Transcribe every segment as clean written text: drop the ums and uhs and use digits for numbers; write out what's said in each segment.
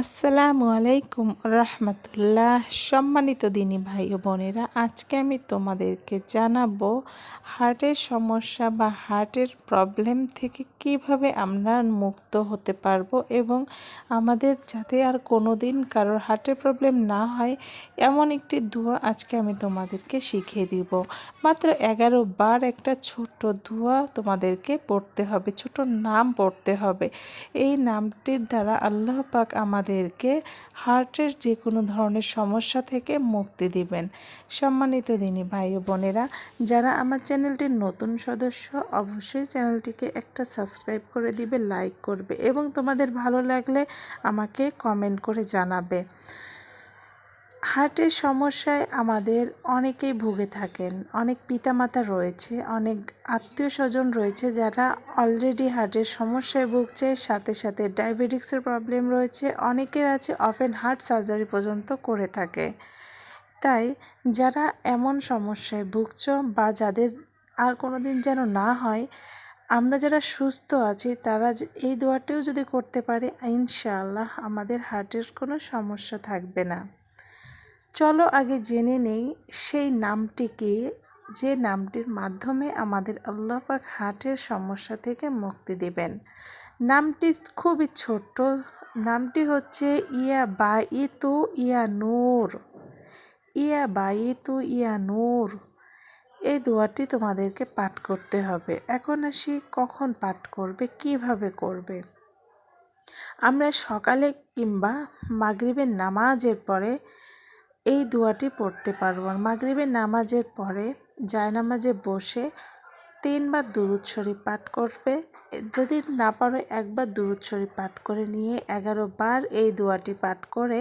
আসসালামু আলাইকুম রহমতুল্লাহ। সম্মানিত দিনী ভাই ও বোনেরা, আজকে আমি তোমাদেরকে জানাবো হার্টের সমস্যা বা হার্টের প্রবলেম থেকে কিভাবে আমরা মুক্ত হতে পারবো এবং আমাদের যাতে আর কোনো দিন কারোর হার্টের প্রবলেম না হয় এমন একটি দোয়া আজকে আমি তোমাদেরকে শিখিয়ে দিব। মাত্র 11 বার একটা ছোট্ট দোয়া তোমাদেরকে পড়তে হবে, ছোট নাম পড়তে হবে। এই নামটির দ্বারা আল্লাহ পাক আমাদেরকে হার্টের যে কোনো ধরনের সমস্যা থেকে মুক্তি দিবেন। সম্মানিত দিনী ভাই ও বোনেরা, যারা আমার চ্যানেলটির নতুন সদস্য অবশ্যই চ্যানেলটিকে একটা সাবস্ক্রাইব করে দিবে, লাইক করবে এবং তোমাদের ভালো লাগলে আমাকে কমেন্ট করে জানাবে। হার্টের সমস্যায় আমাদের অনেকেই ভুগে থাকেন, অনেক পিতামাতা রয়েছে, অনেক আত্মীয় স্বজন রয়েছে যারা অলরেডি হার্টের সমস্যায় ভুগছে, সাথে সাথে ডায়াবেটিক্সের প্রবলেম রয়েছে, অনেকের আছে ওপেন হার্ট সার্জারি পর্যন্ত করে থাকে। তাই যারা এমন সমস্যায় ভুগছ বা যাদের আর কোনো দিন যেন না হয়, আমরা যারা সুস্থ আছি তারা এই দোয়াটিও যদি করতে পারি, ইনশাআল্লাহ আমাদের হার্টের কোনো সমস্যা থাকবে না। চলো আগে জেনে নেই সেই নামটিকে, যে নামটির মাধ্যমে আমাদের আল্লাহ পাক হার্টের সমস্যা থেকে মুক্তি দেবেন। নামটি খুবই ছোট্ট, নামটি হচ্ছে ইয়া বাইতু ইয়া নূর, ইয়া বাইতু ইয়া নূর। এই দোয়াটি তোমাদেরকে পাঠ করতে হবে। এখন আসি কখন পাঠ করবে, কিভাবে করবে। আমরা সকালে কিংবা মাগরিবের নামাজের পরে এই দোয়াটি পড়তে পারবো। মাগরিবের নামাজের পরে জায়নামাজে বসে 3 বার দুরূদ শরীফ পাঠ করবে। যদি না পারো একবার দুরূদ শরীফ পাঠ করে নিয়ে 11 বার এই দোয়াটি পাঠ করে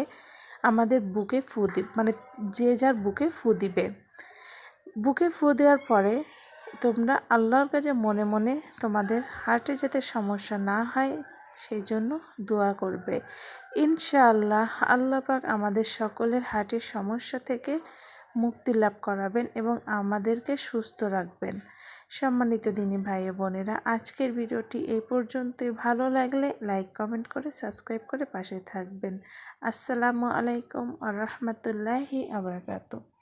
আমাদের বুকে ফু মানে যে যার বুকে ফু দিবে। বুকে ফু দেওয়ার পরে তোমরা আল্লাহর কাছে মনে মনে তোমাদের হার্টে যাতে সমস্যা না হয় সেই জন্য দোয়া করবে। ইনশাআল্লাহ আল্লাহ পাক আমাদের সকলের হার্টের সমস্যা থেকে মুক্তি লাভ করাবেন এবং আমাদেরকে সুস্থ রাখবেন। সম্মানিত দিনী ভাই ও বোনেরা, আজকের ভিডিওটি এই পর্যন্তই। ভালো লাগলে লাইক কমেন্ট করে সাবস্ক্রাইব করে পাশে থাকবেন। আসসালামু আলাইকুম ওয়া রাহমাতুল্লাহি ওয়া বারাকাতুহু।